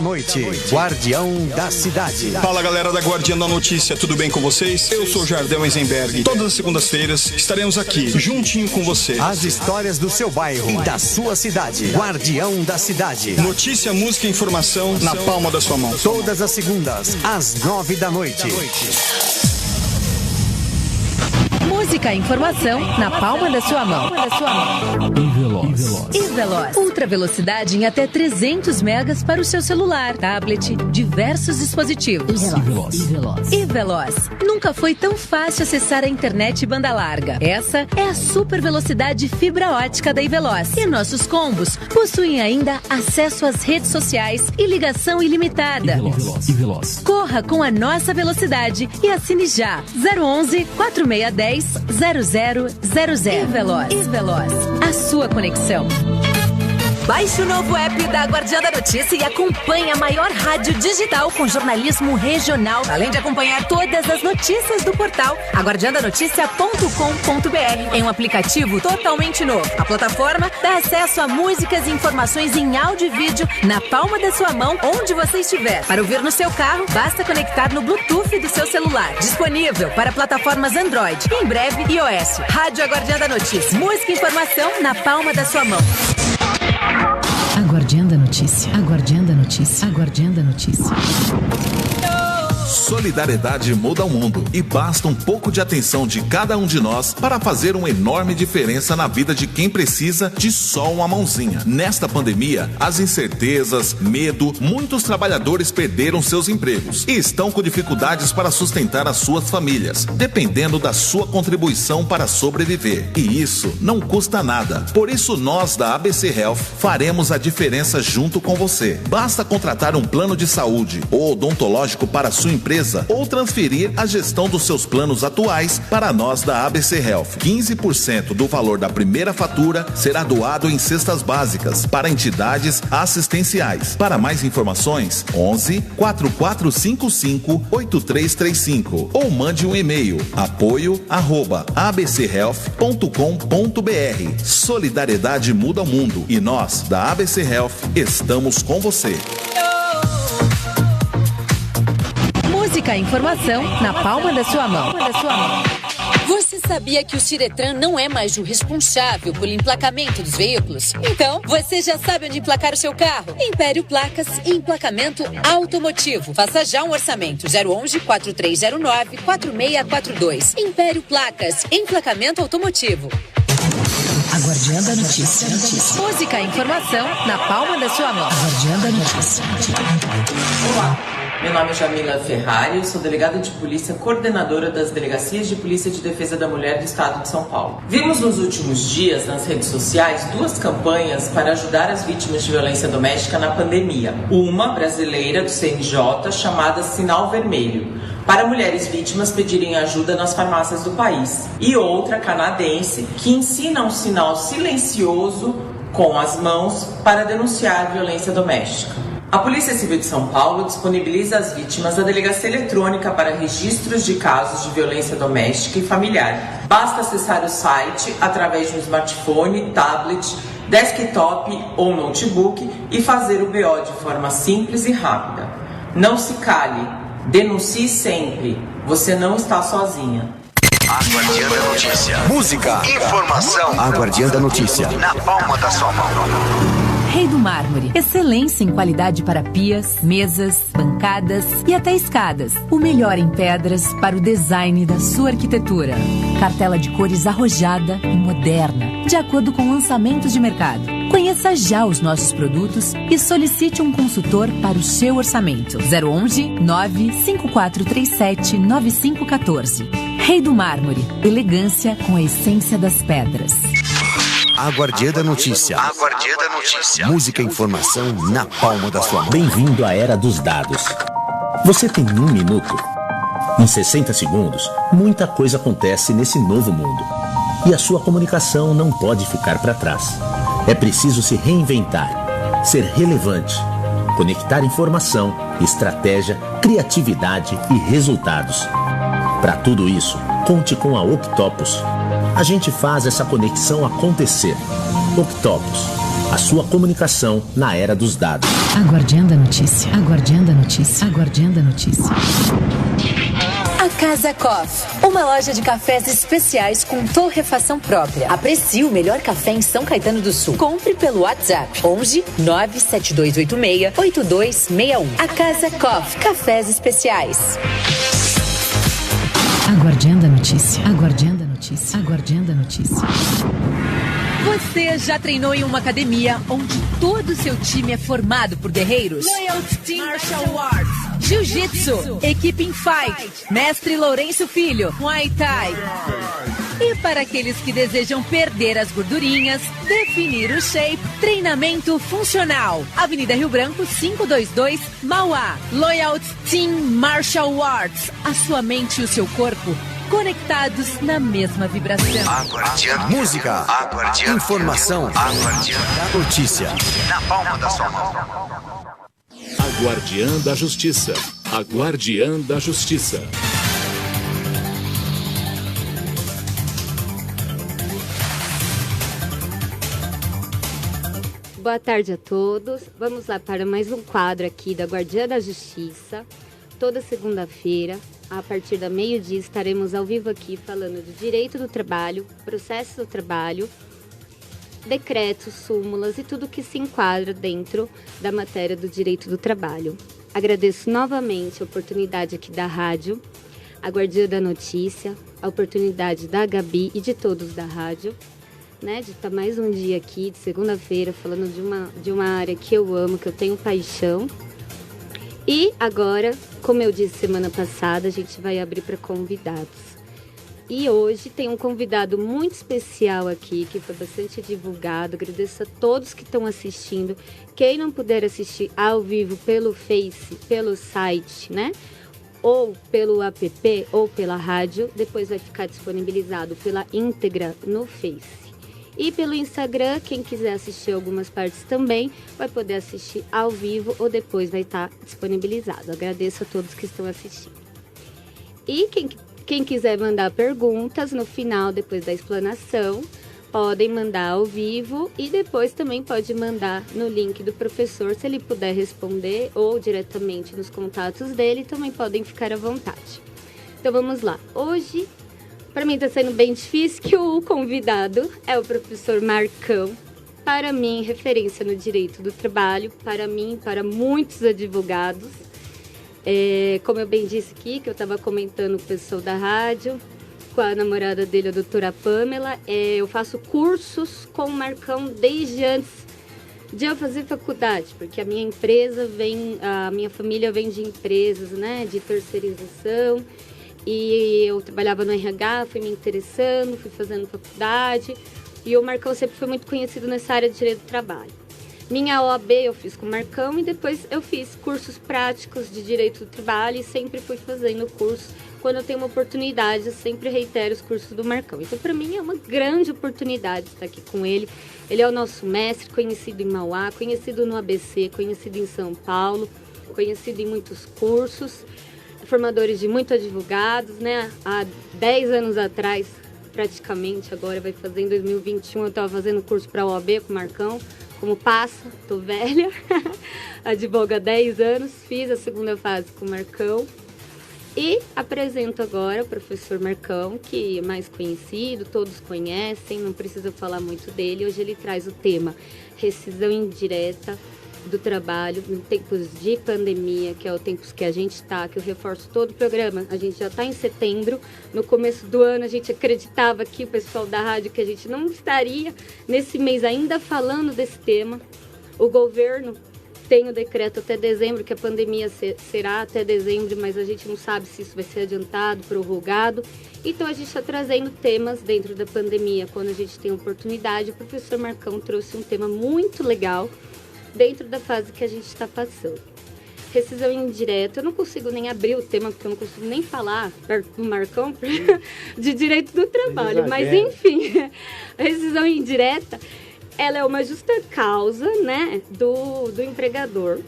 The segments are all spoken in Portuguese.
Noite, Guardião da Cidade. Fala galera da Guardião da Notícia, tudo bem com vocês? Eu sou Jardel Eisenberg. Todas as segundas-feiras estaremos aqui, juntinho com você. As histórias do seu bairro e da sua cidade. Guardião da Cidade. Notícia, música e informação na palma da sua mão. Todas as segundas, às 9 da noite. Música e informação na palma da sua mão. E-Veloz. Ultra velocidade em até 300 megas para o seu celular, tablet, diversos dispositivos. E-Veloz. Nunca foi tão fácil acessar a internet banda larga. Essa é a super velocidade fibra ótica da E-Veloz. E nossos combos possuem ainda acesso às redes sociais e ligação ilimitada. E-Veloz. Corra com a nossa velocidade e assine já. 011 4610 0000. E-Veloz. A sua conexão. Baixe o novo app da Guardiã da Notícia e acompanhe a maior rádio digital com jornalismo regional, além de acompanhar todas as notícias do portal aguardiandanoticia.com.br em um aplicativo totalmente novo. A plataforma dá acesso a músicas e informações em áudio e vídeo na palma da sua mão, onde você estiver. Para ouvir no seu carro, basta conectar no Bluetooth do seu celular. Disponível para plataformas Android e em breve iOS. Rádio Guardiã da Notícia. Música e informação na palma da sua mão. A Guardiã da Notícia. A Guardiã da Notícia. A Guardiã da Notícia. Solidariedade muda o mundo e basta um pouco de atenção de cada um de nós para fazer uma enorme diferença na vida de quem precisa de só uma mãozinha. Nesta pandemia, as incertezas, medo, muitos trabalhadores perderam seus empregos e estão com dificuldades para sustentar as suas famílias, dependendo da sua contribuição para sobreviver. E isso não custa nada. Por isso nós da ABC Health faremos a diferença junto com você. Basta contratar um plano de saúde ou odontológico para a sua empresa ou transferir a gestão dos seus planos atuais para nós da ABC Health. 15% do valor da primeira fatura será doado em cestas básicas para entidades assistenciais. Para mais informações, 11 4455 8335 ou mande um e-mail apoio@abchealth.com.br. Solidariedade muda o mundo e nós da ABC Health estamos com você. Música e informação na palma da sua mão. Você sabia que o Ciretran não é mais o responsável pelo emplacamento dos veículos? Então, você já sabe onde emplacar o seu carro. Império Placas e Emplacamento Automotivo. Faça já um orçamento. 011 4309 4642. Império Placas, Emplacamento Automotivo. A Guardiã da Notícia. Música e informação na palma da sua mão. A Guardiã da Notícia. Olá, meu nome é Jamila Ferrari, eu sou delegada de polícia, coordenadora das Delegacias de Polícia de Defesa da Mulher do Estado de São Paulo. Vimos nos últimos dias nas redes sociais duas campanhas para ajudar as vítimas de violência doméstica na pandemia. Uma brasileira do CNJ chamada Sinal Vermelho, para mulheres vítimas pedirem ajuda nas farmácias do país. E outra canadense que ensina um sinal silencioso com as mãos para denunciar violência doméstica. A Polícia Civil de São Paulo disponibiliza às vítimas a delegacia eletrônica para registros de casos de violência doméstica e familiar. Basta acessar o site através de um smartphone, tablet, desktop ou notebook e fazer o BO de forma simples e rápida. Não se cale, denuncie sempre, você não está sozinha. A Guardiã da Notícia. Música, informação. A Guardiã da Notícia. Na palma da sua mão. Rei do Mármore. Excelência em qualidade para pias, mesas, bancadas e até escadas. O melhor em pedras para o design da sua arquitetura. Cartela de cores arrojada e moderna, de acordo com lançamentos de mercado. Conheça já os nossos produtos e solicite um consultor para o seu orçamento. 011 95437 9514. Rei do Mármore. Elegância com a essência das pedras. A Guardiã da Notícia. A Guardiã da Notícia. Música e informação na palma da sua mão. Bem-vindo à era dos dados. Você tem 1 minuto. Em 60 segundos, muita coisa acontece nesse novo mundo. E a sua comunicação não pode ficar para trás. É preciso se reinventar, ser relevante, conectar informação, estratégia, criatividade e resultados. Para tudo isso, conte com a Octopus. A gente faz essa conexão acontecer. Octopus, A sua comunicação na era dos dados. Aguardando a notícia. Aguardando a notícia. Aguardando a notícia. A Casa Coffee, uma loja de cafés especiais com torrefação própria. Aprecie o melhor café em São Caetano do Sul. Compre pelo WhatsApp 11 97286 8261. A Casa Coffee, cafés especiais. Aguardando a notícia. Aguardando a notícia. Aguardando a notícia. Você já treinou em uma academia onde todo o seu time é formado por guerreiros? Loyalty Team Martial Arts, Jiu-Jitsu, Equipe in Fight, Mestre Lourenço Filho, Muay Thai. E para aqueles que desejam perder as gordurinhas, definir o shape, treinamento funcional. Avenida Rio Branco, 522, Mauá. Loyalty Team Martial Arts. A sua mente e o seu corpo conectados na mesma vibração. Aguardando música, aguardando informação, aguardando notícia. Na palma da sua mão. A Guardiã da Justiça. A Guardiã da Justiça. Boa tarde a todos. Vamos lá para mais um quadro aqui da Guardiã da Justiça. Toda segunda-feira, a partir da meio-dia, estaremos ao vivo aqui falando de direito do trabalho, processo do trabalho, decretos, súmulas e tudo que se enquadra dentro da matéria do direito do trabalho. Agradeço novamente a oportunidade aqui da rádio, a Guardiã da Notícia, a oportunidade da Gabi e de todos da rádio, né, de estar mais um dia aqui, de segunda-feira, falando de uma área que eu amo, que eu tenho paixão. E agora, como eu disse semana passada, a gente vai abrir para convidados. E hoje tem um convidado muito especial aqui, que foi bastante divulgado. Agradeço a todos que estão assistindo. Quem não puder assistir ao vivo pelo Face, pelo site, né? Ou pelo app, ou pela rádio, depois vai ficar disponibilizado pela íntegra no Face. E pelo Instagram, quem quiser assistir algumas partes também, vai poder assistir ao vivo ou depois vai estar disponibilizado. Agradeço a todos que estão assistindo. E quem quiser mandar perguntas no final, depois da explanação, podem mandar ao vivo e depois também pode mandar no link do professor, se ele puder responder, ou diretamente nos contatos dele, também podem ficar à vontade. Então vamos lá. Hoje, para mim está sendo bem difícil, que o convidado é o professor Marcão. Para mim, referência no direito do trabalho, para mim, para muitos advogados. Como eu bem disse aqui, que eu estava comentando com o pessoal da rádio, com a namorada dele, a doutora Pamela, eu faço cursos com o Marcão desde antes de eu fazer faculdade, porque a minha empresa a minha família vem de empresas, né, de terceirização. E eu trabalhava no RH, fui me interessando, fui fazendo faculdade. E o Marcão sempre foi muito conhecido nessa área de direito do trabalho. Minha OAB eu fiz com o Marcão e depois eu fiz cursos práticos de direito do trabalho e sempre fui fazendo curso. Quando eu tenho uma oportunidade, eu sempre reitero os cursos do Marcão. Então, para mim, é uma grande oportunidade estar aqui com ele. Ele é o nosso mestre, conhecido em Mauá, conhecido no ABC, conhecido em São Paulo, conhecido em muitos cursos. Formadores de muitos advogados, né? Há 10 anos atrás, praticamente, agora vai fazer em 2021, eu estava fazendo curso para a OAB com o Marcão. Como passa, tô velha, advogo há 10 anos, fiz a segunda fase com o Marcão. E apresento agora o professor Marcão, que é mais conhecido, todos conhecem, não precisa falar muito dele. Hoje ele traz o tema rescisão indireta do trabalho em tempos de pandemia, que é o tempos que a gente está, que eu reforço todo o programa. A gente já está em setembro, no começo do ano a gente acreditava aqui, o pessoal da rádio, que a gente não estaria nesse mês ainda falando desse tema. O governo tem o decreto até dezembro, que a pandemia será até dezembro, mas a gente não sabe se isso vai ser adiantado, prorrogado. Então a gente está trazendo temas dentro da pandemia, quando a gente tem oportunidade. O professor Marcão trouxe um tema muito legal, dentro da fase que a gente está passando. Rescisão indireta, eu não consigo nem abrir o tema, porque eu não consigo nem falar perto do Marcão de direito do trabalho, mas enfim, a rescisão indireta, ela é uma justa causa, né, do empregador.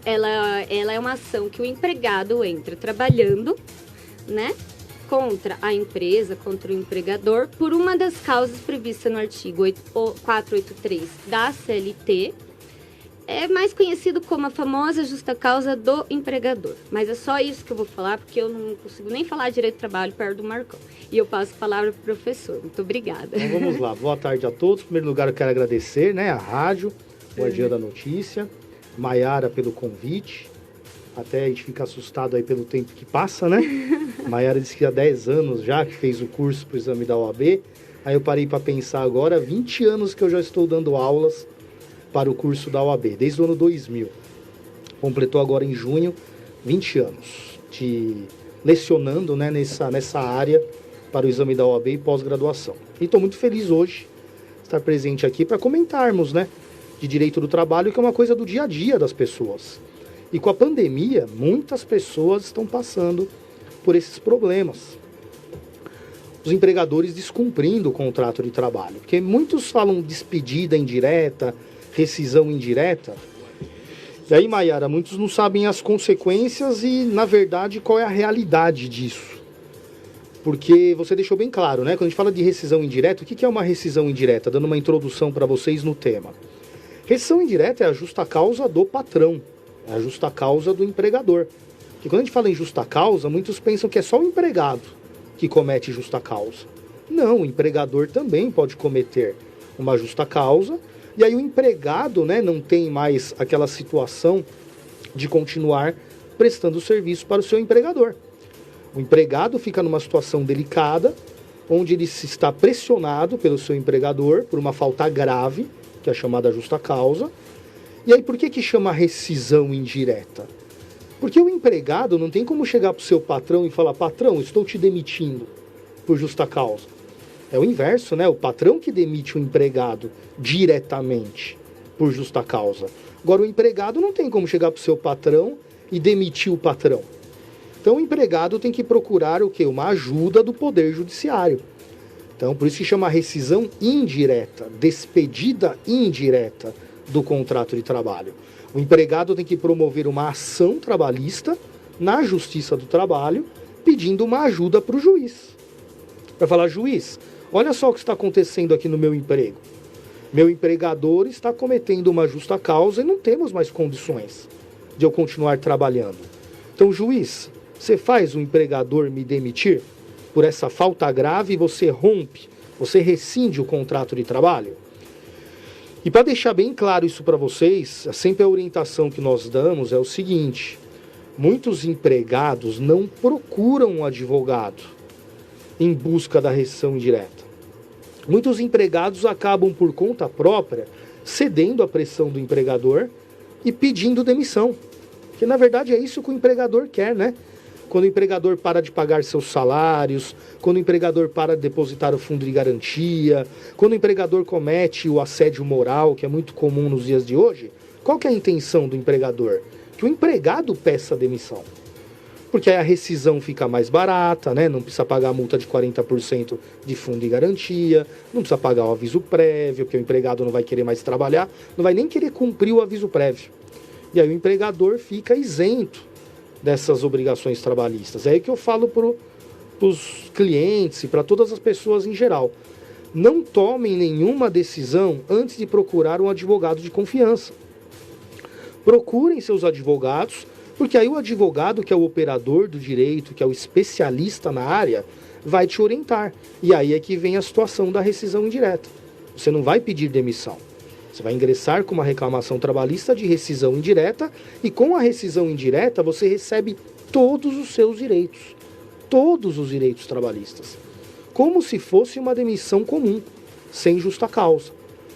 Ela é uma ação que o empregado entra trabalhando, né, contra a empresa, contra o empregador, por uma das causas previstas no artigo 483 da CLT, é mais conhecido como a famosa justa causa do empregador. Mas é só isso que eu vou falar, porque eu não consigo nem falar direito de trabalho perto do Marcão. E eu passo a palavra para o professor. Muito obrigada. Então vamos lá. Boa tarde a todos. Em primeiro lugar, eu quero agradecer, né, a rádio, o Guardiã da Notícia, Maiara pelo convite. Até a gente fica assustado aí pelo tempo que passa, né? Maiara disse que há 10 anos já que fez o curso para o exame da OAB. Aí eu parei para pensar agora, 20 anos que eu já estou dando aulas para o curso da OAB, desde o ano 2000. Completou agora em junho 20 anos lecionando, né, nessa área para o exame da OAB e pós-graduação. E estou muito feliz hoje de estar presente aqui para comentarmos, né, de direito do trabalho, que é uma coisa do dia a dia das pessoas. E com a pandemia, muitas pessoas estão passando por esses problemas. Os empregadores descumprindo o contrato de trabalho. Porque muitos falam despedida indireta, rescisão indireta. E aí, Maiara, muitos não sabem as consequências e, na verdade, qual é a realidade disso. Porque você deixou bem claro, né? Quando a gente fala de rescisão indireta, o que é uma rescisão indireta? Dando uma introdução para vocês no tema. Rescisão indireta é a justa causa do patrão. É a justa causa do empregador. Porque quando a gente fala em justa causa, muitos pensam que é só o empregado que comete justa causa. Não, o empregador também pode cometer uma justa causa. E aí o empregado, né, não tem mais aquela situação de continuar prestando serviço para o seu empregador. O empregado fica numa situação delicada, onde ele se está pressionado pelo seu empregador por uma falta grave, que é a chamada justa causa. E aí, por que chama rescisão indireta? Porque o empregado não tem como chegar para o seu patrão e falar: patrão, estou te demitindo por justa causa. É o inverso, né? O patrão que demite o empregado diretamente por justa causa. Agora, o empregado não tem como chegar para o seu patrão e demitir o patrão. Então, o empregado tem que procurar o quê? Uma ajuda do Poder Judiciário. Então, por isso que chama rescisão indireta, despedida indireta do contrato de trabalho. O empregado tem que promover uma ação trabalhista na Justiça do Trabalho, pedindo uma ajuda para o juiz. Para falar: juiz, olha só o que está acontecendo aqui no meu emprego. Meu empregador está cometendo uma justa causa e não temos mais condições de eu continuar trabalhando. Então, juiz, você faz o empregador me demitir por essa falta grave e você rompe, você rescinde o contrato de trabalho? E para deixar bem claro isso para vocês, sempre a orientação que nós damos é o seguinte: muitos empregados não procuram um advogado em busca da rescisão indireta. Muitos empregados acabam por conta própria cedendo à pressão do empregador e pedindo demissão. Porque na verdade é isso que o empregador quer, né? Quando o empregador para de pagar seus salários, quando o empregador para de depositar o fundo de garantia, quando o empregador comete o assédio moral, que é muito comum nos dias de hoje, qual que é a intenção do empregador? Que o empregado peça demissão. Porque aí a rescisão fica mais barata, né? Não precisa pagar a multa de 40% de fundo de garantia, não precisa pagar o aviso prévio, porque o empregado não vai querer mais trabalhar, não vai nem querer cumprir o aviso prévio. E aí o empregador fica isento dessas obrigações trabalhistas. É aí que eu falo para os clientes e para todas as pessoas em geral: não tomem nenhuma decisão antes de procurar um advogado de confiança. Procurem seus advogados, porque aí o advogado, que é o operador do direito, que é o especialista na área, vai te orientar. E aí é que vem a situação da rescisão indireta. Você não vai pedir demissão. Você vai ingressar com uma reclamação trabalhista de rescisão indireta e com a rescisão indireta você recebe todos os seus direitos. Todos os direitos trabalhistas. Como se fosse uma demissão comum, sem justa causa.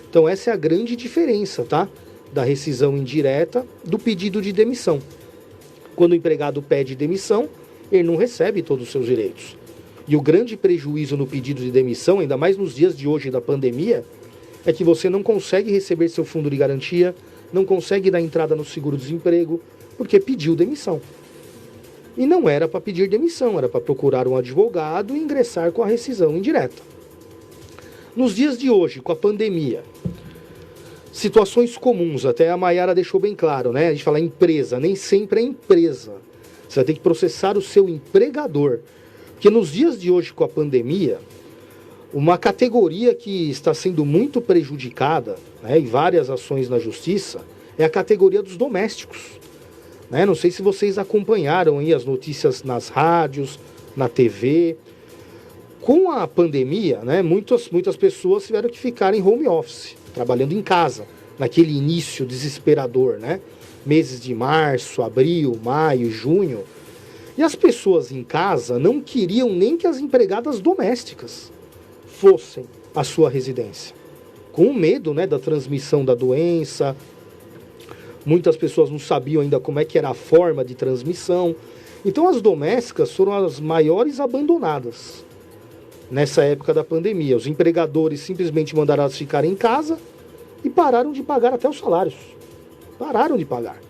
Então essa é a grande diferença, tá? Da rescisão indireta do pedido de demissão. Quando o empregado pede demissão, ele não recebe todos os seus direitos. E o grande prejuízo no pedido de demissão, ainda mais nos dias de hoje da pandemia, é que você não consegue receber seu fundo de garantia, não consegue dar entrada no seguro-desemprego, porque pediu demissão. E não era para pedir demissão, era para procurar um advogado e ingressar com a rescisão indireta. Nos dias de hoje, com a pandemia, situações comuns, até a Maiara deixou bem claro, né? A gente fala empresa, nem sempre é empresa. Você vai ter que processar o seu empregador. Porque nos dias de hoje, com a pandemia, uma categoria que está sendo muito prejudicada, né, em várias ações na justiça, é a categoria dos domésticos. Né? Não sei se vocês acompanharam aí as notícias nas rádios, na TV. Com a pandemia, né, muitas pessoas tiveram que ficar em home office, trabalhando em casa, naquele início desesperador, né? Meses de março, abril, maio, junho. E as pessoas em casa não queriam nem que as empregadas domésticas fossem à sua residência. Com medo, né, da transmissão da doença. Muitas pessoas não sabiam ainda como é que era a forma de transmissão. Então as domésticas foram as maiores abandonadas nessa época da pandemia. Os empregadores simplesmente mandaram elas ficarem em casa e pararam de pagar até os salários. Pararam de pagar.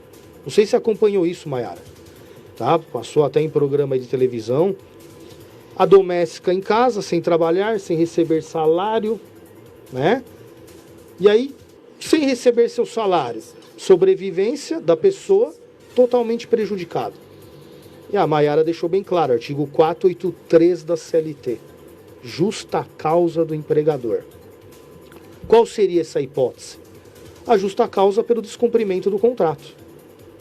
Não sei se acompanhou isso, Maiara. Tá? Passou até em programa de televisão. A doméstica em casa, sem trabalhar, sem receber salário, né? E aí, sem receber seu salário, sobrevivência da pessoa totalmente prejudicada. E a Maiara deixou bem claro, artigo 483 da CLT. Justa causa do empregador. Qual seria essa hipótese? A justa causa pelo descumprimento do contrato.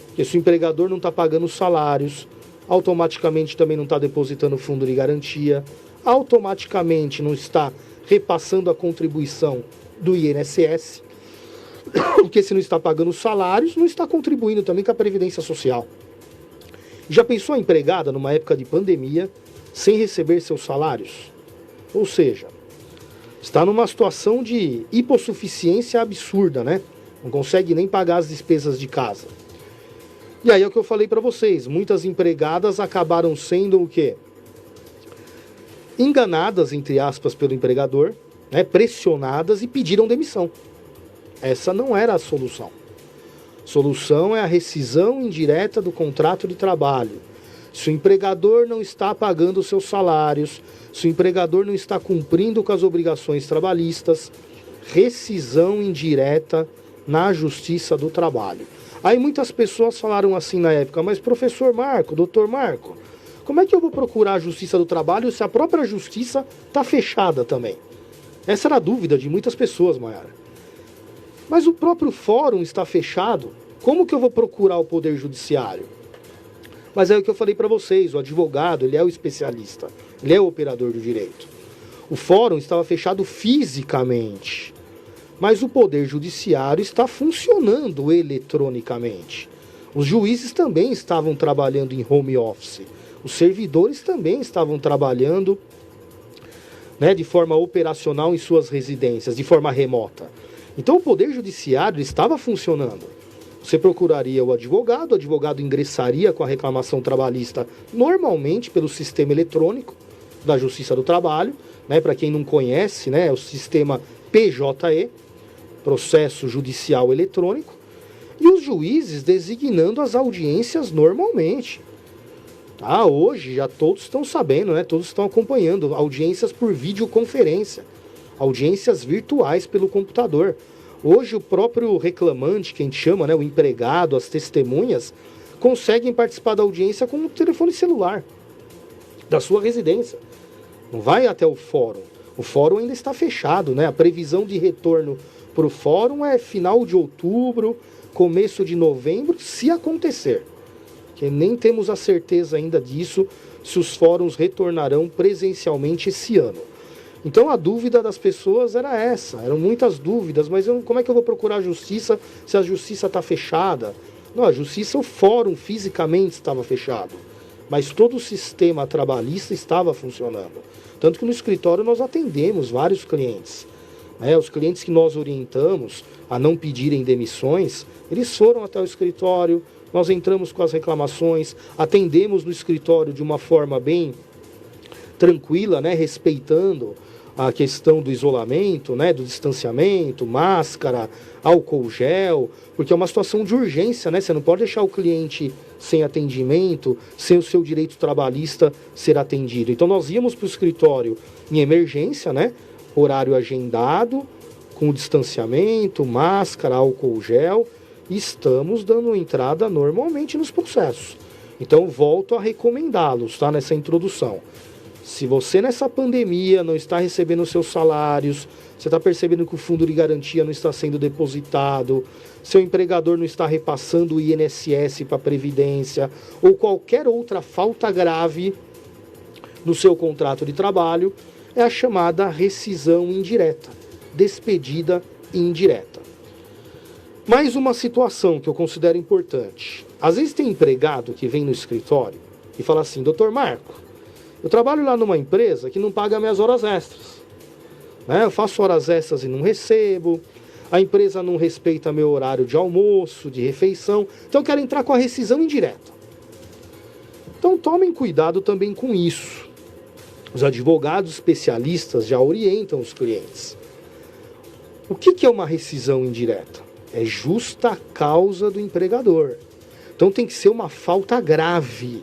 Porque se o empregador não está pagando os salários, automaticamente também não está depositando fundo de garantia, automaticamente não está repassando a contribuição do INSS, porque se não está pagando os salários, não está contribuindo também com a Previdência Social. Já pensou a empregada numa época de pandemia, sem receber seus salários? Ou seja, está numa situação de hipossuficiência absurda, né? Não consegue nem pagar as despesas de casa. E aí é o que eu falei para vocês, muitas empregadas acabaram sendo o quê? Enganadas, entre aspas, pelo empregador, né? Pressionadas e pediram demissão. Essa não era a solução. A solução é a rescisão indireta do contrato de trabalho. Se o empregador não está pagando os seus salários, se o empregador não está cumprindo com as obrigações trabalhistas, rescisão indireta na Justiça do Trabalho. Aí muitas pessoas falaram assim na época, mas professor Marco, doutor Marco, como é que eu vou procurar a Justiça do Trabalho se a própria Justiça está fechada também? Essa era a dúvida de muitas pessoas, Maiara. Mas o próprio fórum está fechado, como que eu vou procurar o Poder Judiciário? Mas é o que eu falei para vocês, o advogado, ele é o especialista, ele é o operador do direito. O fórum estava fechado fisicamente, mas o Poder Judiciário está funcionando eletronicamente. Os juízes também estavam trabalhando em home office, os servidores também estavam trabalhando, né, de forma operacional em suas residências, de forma remota. Então o Poder Judiciário estava funcionando. Você procuraria o advogado ingressaria com a reclamação trabalhista normalmente pelo sistema eletrônico da Justiça do Trabalho, né? Para quem não conhece, né, é o sistema PJE, Processo Judicial Eletrônico, e os juízes designando as audiências normalmente. Tá? Hoje já todos estão sabendo, né? Todos estão acompanhando audiências por videoconferência, audiências virtuais pelo computador. Hoje o próprio reclamante, que a gente chama, né, o empregado, as testemunhas, conseguem participar da audiência com o telefone celular da sua residência. Não vai até o fórum. O fórum ainda está fechado, né? A previsão de retorno para o fórum é final de outubro, começo de novembro, se acontecer. Que nem temos a certeza ainda disso, se os fóruns retornarão presencialmente esse ano. Então a dúvida das pessoas era essa, eram muitas dúvidas, mas como é que eu vou procurar a justiça se a justiça está fechada? Não, a justiça, o fórum fisicamente estava fechado, mas todo o sistema trabalhista estava funcionando. Tanto que no escritório nós atendemos vários clientes. Né? Os clientes que nós orientamos a não pedirem demissões, eles foram até o escritório, nós entramos com as reclamações, atendemos no escritório de uma forma bem tranquila, né? Respeitando a questão do isolamento, né, do distanciamento, máscara, álcool gel, porque é uma situação de urgência, né? Você não pode deixar o cliente sem atendimento, sem o seu direito trabalhista ser atendido. Então nós íamos para o escritório em emergência, né? Horário agendado, com distanciamento, máscara, álcool gel, e estamos dando entrada normalmente nos processos. Então volto a recomendá-los, tá? Nessa introdução. Se você nessa pandemia não está recebendo os seus salários, você está percebendo que o fundo de garantia não está sendo depositado, seu empregador não está repassando o INSS para a Previdência, ou qualquer outra falta grave no seu contrato de trabalho, é a chamada rescisão indireta, despedida indireta. Mais uma situação que eu considero importante. Às vezes tem empregado que vem no escritório e fala assim: doutor Marco, eu trabalho lá numa empresa que não paga minhas horas extras. Eu faço horas extras e não recebo, a empresa não respeita meu horário de almoço, de refeição, então eu quero entrar com a rescisão indireta. Então tomem cuidado também com isso. Os advogados especialistas já orientam os clientes. O que é uma rescisão indireta? É justa causa do empregador. Então tem que ser uma falta grave.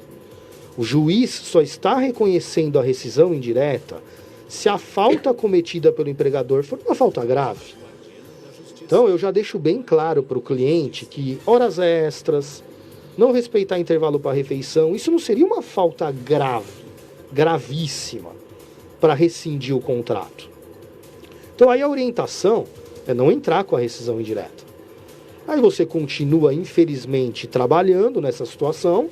O juiz só está reconhecendo a rescisão indireta se a falta cometida pelo empregador for uma falta grave. Então eu já deixo bem claro para o cliente que horas extras, não respeitar intervalo para refeição, isso não seria uma falta grave, gravíssima, para rescindir o contrato. Então aí a orientação é não entrar com a rescisão indireta. Aí você continua, infelizmente, trabalhando nessa situação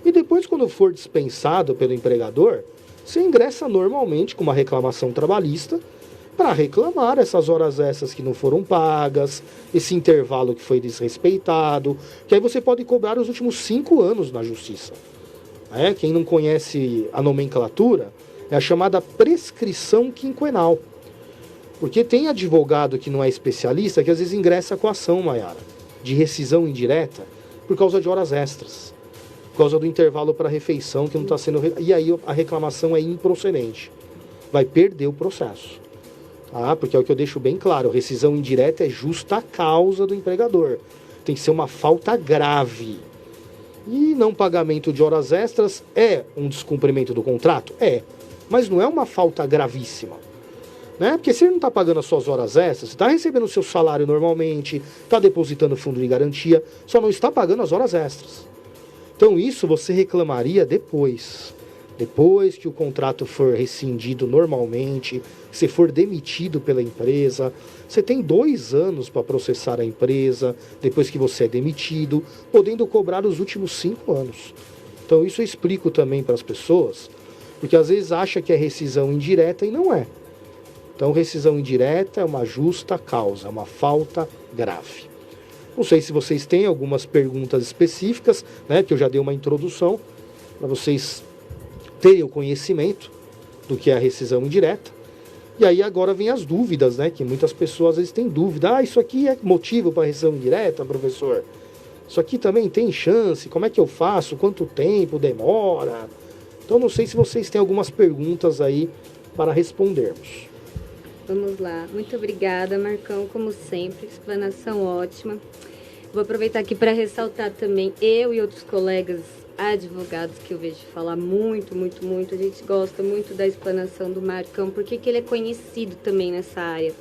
e depois, quando for dispensado pelo empregador, você ingressa normalmente com uma reclamação trabalhista para reclamar essas horas extras que não foram pagas, esse intervalo que foi desrespeitado, que aí você pode cobrar os últimos 5 anos na justiça. Quem não conhece a nomenclatura, é a chamada prescrição quinquenal. Porque tem advogado que não é especialista que às vezes ingressa com a ação, Maiara, de rescisão indireta por causa de horas extras, por causa do intervalo para refeição que não está sendo... E aí a reclamação é improcedente. Vai perder o processo. Porque é o que eu deixo bem claro, rescisão indireta é justa causa do empregador. Tem que ser uma falta grave. E não pagamento de horas extras é um descumprimento do contrato? É. Mas não é uma falta gravíssima. Porque se ele não está pagando as suas horas extras, está recebendo o seu salário normalmente, está depositando fundo de garantia, só não está pagando as horas extras. Então isso você reclamaria depois. Depois que o contrato for rescindido normalmente, se for demitido pela empresa, você tem 2 anos para processar a empresa, depois que você é demitido, podendo cobrar os últimos 5 anos. Então isso eu explico também para as pessoas, porque às vezes acha que é rescisão indireta e não é. Então rescisão indireta é uma justa causa, uma falta grave. Não sei se vocês têm algumas perguntas específicas, que eu já dei uma introdução, para vocês terem o conhecimento do que é a rescisão indireta. E aí agora vem as dúvidas, que muitas pessoas às vezes têm dúvida. Isso aqui é motivo para rescisão indireta, professor? Isso aqui também tem chance? Como é que eu faço? Quanto tempo demora? Então não sei se vocês têm algumas perguntas aí para respondermos. Vamos lá. Muito obrigada, Marcão, como sempre. Explanação ótima. Vou aproveitar aqui para ressaltar também, eu e outros colegas advogados que eu vejo falar muito, a gente gosta muito da explanação do Marcão, porque que ele é conhecido também nessa área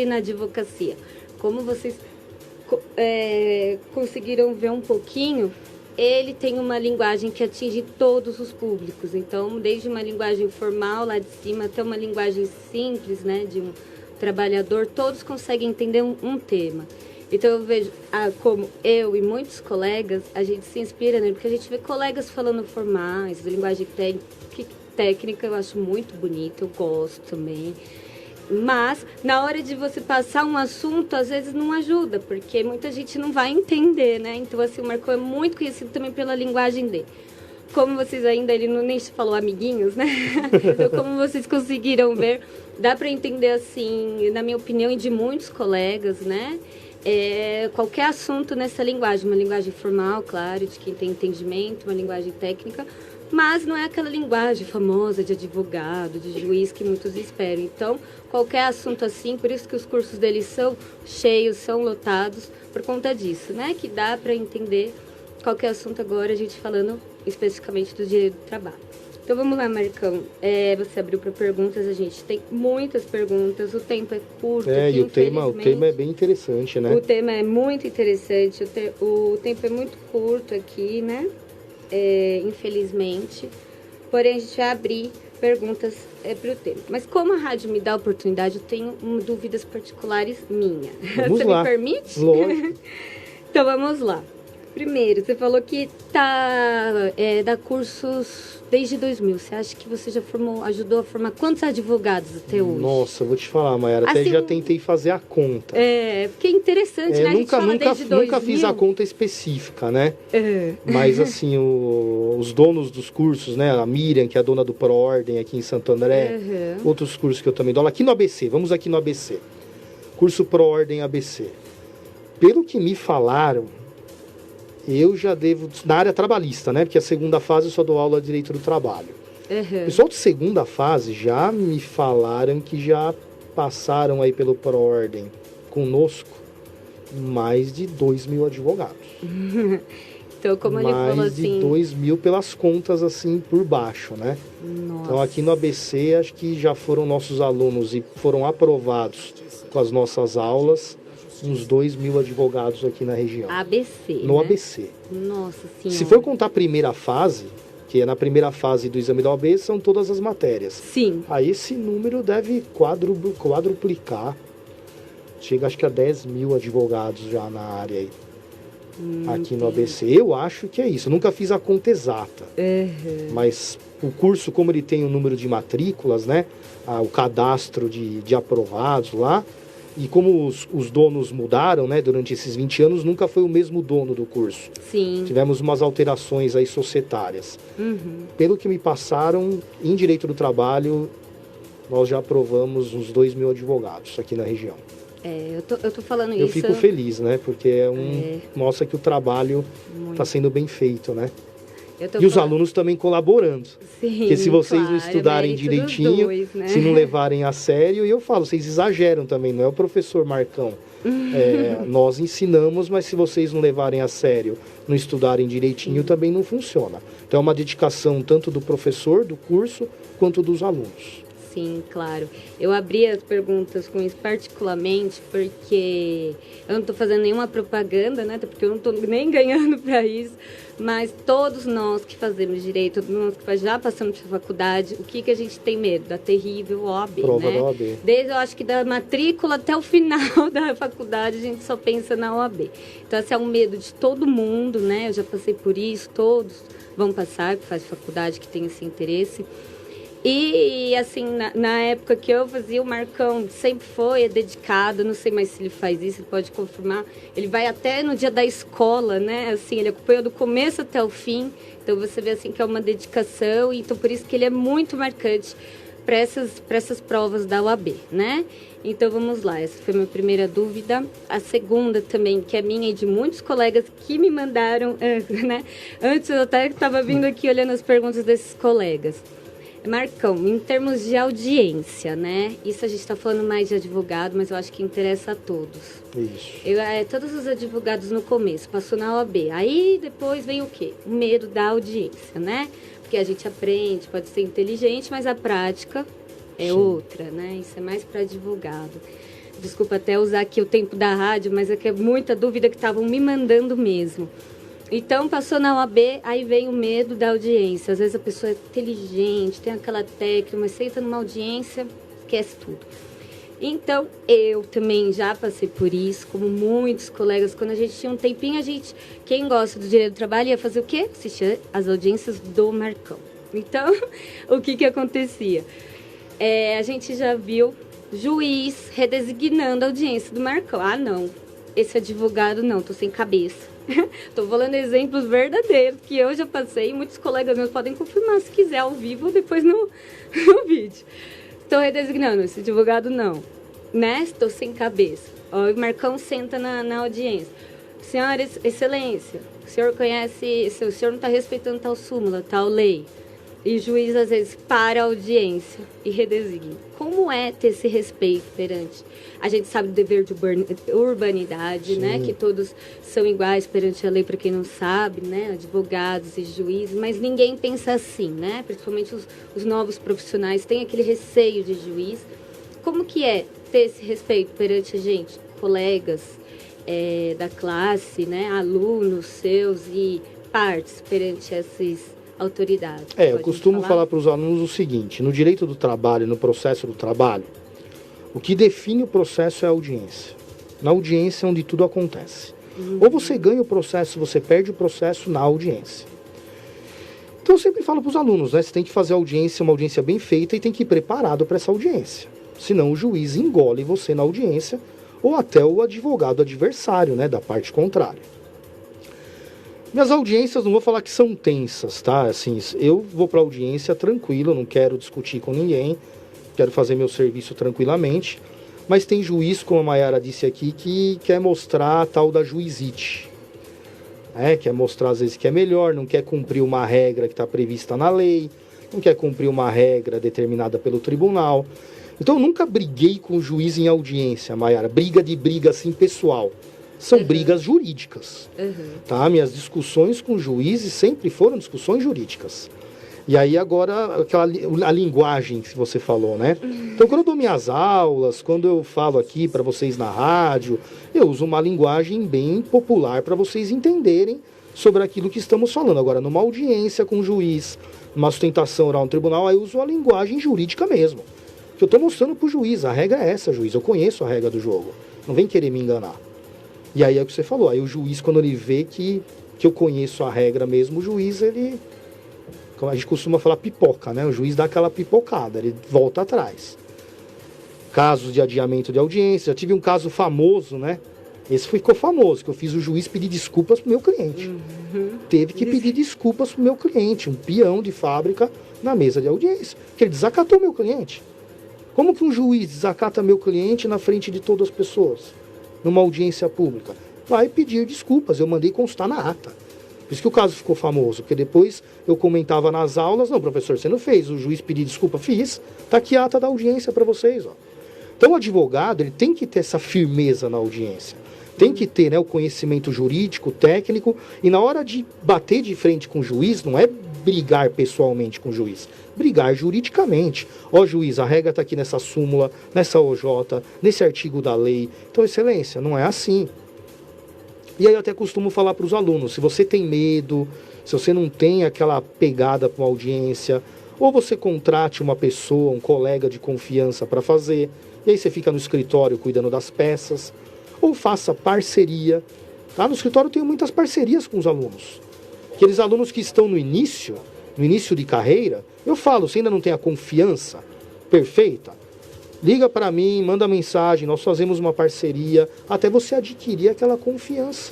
e na advocacia. Como vocês conseguiram ver um pouquinho, ele tem uma linguagem que atinge todos os públicos. Então, desde uma linguagem formal lá de cima até uma linguagem simples, de um trabalhador, todos conseguem entender um tema. Então, eu vejo, como eu e muitos colegas, a gente se inspira nele, porque a gente vê colegas falando formais, da linguagem técnica, eu acho muito bonito, eu gosto também. Mas, na hora de você passar um assunto, às vezes não ajuda, porque muita gente não vai entender, Então, assim, o Marcão é muito conhecido também pela linguagem dele. Como vocês ainda, ele nem se falou amiguinhos, Então, como vocês conseguiram ver, dá para entender, assim, na minha opinião, e de muitos colegas, qualquer assunto nessa linguagem, uma linguagem formal, claro, de quem tem entendimento, uma linguagem técnica, mas não é aquela linguagem famosa de advogado, de juiz que muitos esperam. Então, qualquer assunto assim, por isso que os cursos deles são cheios, são lotados, por conta disso, que dá para entender qualquer assunto agora, a gente falando especificamente do direito do trabalho. Então vamos lá, Marcão. Você abriu para perguntas, a gente tem muitas perguntas, o tempo é curto. E o tema é bem interessante, O tema é muito interessante, o tempo é muito curto aqui, infelizmente. Porém, a gente vai abrir perguntas para o tema. Mas como a rádio me dá a oportunidade, eu tenho dúvidas particulares minhas. Você me permite? Lógico. Então, vamos lá. Primeiro, você falou que dá cursos desde 2000. Você acha que você já ajudou a formar quantos advogados até hoje? Nossa, eu vou te falar, Mayara, até assim, já tentei fazer a conta. Porque é interessante, né? A gente fala desde 2000. Nunca fiz a conta específica, né? Mas, assim, os donos dos cursos, né? A Miriam, que é a dona do ProOrdem aqui em Santo André, outros cursos que eu também dou, aqui no ABC, vamos aqui no ABC. Curso ProOrdem ABC. Pelo que me falaram, eu já devo, na área trabalhista, né? Porque a segunda fase eu só dou aula de direito do trabalho. O pessoal de segunda fase já me falaram que já passaram aí pelo ProOrdem conosco mais de 2.000 advogados. Então, como ele falou assim... Mais de 2.000 pelas contas, assim, por baixo, né? Nossa. Então, aqui no ABC, acho que já foram nossos alunos e foram aprovados com as nossas aulas uns 2.000 advogados aqui na região. ABC, No né? ABC. Nossa Senhora. Se for contar a primeira fase, que é na primeira fase do exame da OAB, são todas as matérias. Sim. Aí esse número deve quadruplicar. Chega, acho que a 10.000 advogados já na área aí. Aqui no ABC. Eu acho que é isso. Eu nunca fiz a conta exata. Mas o curso, como ele tem o número de matrículas, né? O cadastro de aprovados lá. E como os donos mudaram, né, durante esses 20 anos, nunca foi o mesmo dono do curso. Sim. Tivemos umas alterações aí societárias. Pelo que me passaram, em direito do trabalho, nós já aprovamos uns 2.000 advogados aqui na região. Eu tô falando isso... Eu fico feliz, né, porque mostra que o trabalho está sendo bem feito, né? E os alunos também colaborando. Sim, porque se vocês não estudarem direitinho, né? se não levarem a sério, e eu falo, vocês exageram também, não é o professor Marcão. Nós ensinamos, mas se vocês não levarem a sério, não estudarem direitinho, também não funciona. Então é uma dedicação tanto do professor, do curso, quanto dos alunos. Sim, claro. Eu abri as perguntas com isso particularmente porque eu não estou fazendo nenhuma propaganda, né? Até porque eu não estou nem ganhando para isso. Mas todos nós que fazemos direito, todos nós que já passamos pela faculdade, o que a gente tem medo? Da terrível OAB, Prova né? da OAB. Desde, eu acho que da matrícula até o final da faculdade, a gente só pensa na OAB. Então, esse é um medo de todo mundo, né? Eu já passei por isso, todos vão passar, que faz faculdade, que tem esse interesse. E, assim, na época que eu fazia, o Marcão sempre foi dedicado, não sei mais se ele faz isso, ele pode confirmar. Ele vai até no dia da escola, né? Assim, ele acompanhou do começo até o fim. Então, você vê, assim, que é uma dedicação. Então, por isso que ele é muito marcante para essas provas da UAB, né? Então, vamos lá. Essa foi a minha primeira dúvida. A segunda também, que é minha e de muitos colegas que me mandaram, né? Antes, eu até estava vindo aqui olhando as perguntas desses colegas. Marcão, em termos de audiência, né? Isso a gente está falando mais de advogado, mas eu acho que interessa a todos. Isso. Todos os advogados no começo, passou na OAB. Aí depois vem o quê? O medo da audiência, né? Porque a gente aprende, pode ser inteligente, mas a prática é outra, né? Isso é mais para advogado. Desculpa até usar aqui o tempo da rádio, mas é que é muita dúvida que estavam me mandando mesmo. Então, passou na OAB, aí vem o medo da audiência. Às vezes a pessoa é inteligente, tem aquela técnica, mas senta numa audiência, esquece tudo. Então, eu também já passei por isso, como muitos colegas. Quando a gente tinha um tempinho, quem gosta do direito do trabalho, ia fazer o quê? Assistir as audiências do Marcão. Então, o que acontecia? A gente já viu juiz redesignando a audiência do Marcão. Ah, não, esse advogado não, tô sem cabeça. Estou falando exemplos verdadeiros que eu já passei e muitos colegas meus podem confirmar se quiser ao vivo ou depois no vídeo. Estou redesignando, esse advogado não, né? Estou sem cabeça. Ó, o Marcão senta na audiência. Senhora, excelência, o senhor conhece, o senhor não está respeitando tal súmula, tal lei. E o juiz, às vezes, para a audiência e redesigna. Como é ter esse respeito perante? A gente sabe do dever de urbanidade, né? Que todos são iguais perante a lei, para quem não sabe, né? Advogados e juízes, mas ninguém pensa assim, né? Principalmente os novos profissionais têm aquele receio de juiz. Como que é ter esse respeito perante a gente? Colegas da classe, né? Alunos seus e partes perante autoridade. Eu costumo falar para os alunos o seguinte: no direito do trabalho, no processo do trabalho, o que define o processo é a audiência. Na audiência é onde tudo acontece. Ou você ganha o processo, você perde o processo na audiência. Então eu sempre falo para os alunos, né? Você tem que fazer uma audiência bem feita e tem que ir preparado para essa audiência. Senão o juiz engole você na audiência ou até o advogado adversário, né? Da parte contrária. Minhas audiências, não vou falar que são tensas, tá? Assim, eu vou para a audiência tranquilo, não quero discutir com ninguém, quero fazer meu serviço tranquilamente. Mas tem juiz, como a Maiara disse aqui, que quer mostrar a tal da juizite. Quer mostrar às vezes que é melhor, não quer cumprir uma regra que está prevista na lei, não quer cumprir uma regra determinada pelo tribunal. Então eu nunca briguei com o juiz em audiência, Maiara. Briga assim pessoal. São brigas jurídicas. Tá? Minhas discussões com juízes sempre foram discussões jurídicas. E aí agora, a linguagem que você falou, né? Então, quando eu dou minhas aulas, quando eu falo aqui para vocês na rádio, eu uso uma linguagem bem popular para vocês entenderem sobre aquilo que estamos falando. Agora, numa audiência com o juiz, numa sustentação oral no tribunal, aí eu uso a linguagem jurídica mesmo. Que eu estou mostrando para o juiz, a regra é essa, juiz, eu conheço a regra do jogo. Não vem querer me enganar. E aí é o que você falou, aí o juiz, quando ele vê que eu conheço a regra mesmo, o juiz, ele... A gente costuma falar pipoca, né? O juiz dá aquela pipocada, ele volta atrás. Casos de adiamento de audiência. Já tive um caso famoso, né? Esse ficou famoso, que eu fiz o juiz pedir desculpas pro meu cliente. Teve que pedir desculpas pro meu cliente, um peão de fábrica na mesa de audiência, que ele desacatou meu cliente. Como que um juiz desacata meu cliente na frente de todas as pessoas, numa audiência pública? Vai pedir desculpas, eu mandei constar na ata. Por isso que o caso ficou famoso, porque depois eu comentava nas aulas, não, professor, você não fez, o juiz pediu desculpa, fiz, tá aqui a ata da audiência para vocês, ó. Então o advogado, ele tem que ter essa firmeza na audiência, tem que ter, né, o conhecimento jurídico, técnico, e na hora de bater de frente com o juiz, não é brigar pessoalmente com o juiz, brigar juridicamente. Ó, juiz, a regra tá aqui nessa súmula, nessa OJ, nesse artigo da lei. Então, excelência, não é assim. E aí eu até costumo falar para os alunos, se você tem medo, se você não tem aquela pegada para uma audiência, ou você contrate uma pessoa, um colega de confiança para fazer, e aí você fica no escritório cuidando das peças, ou faça parceria. Tá? No escritório eu tenho muitas parcerias com os alunos. Aqueles alunos que estão no início de carreira, eu falo, você ainda não tem a confiança perfeita? Liga para mim, manda mensagem, nós fazemos uma parceria, até você adquirir aquela confiança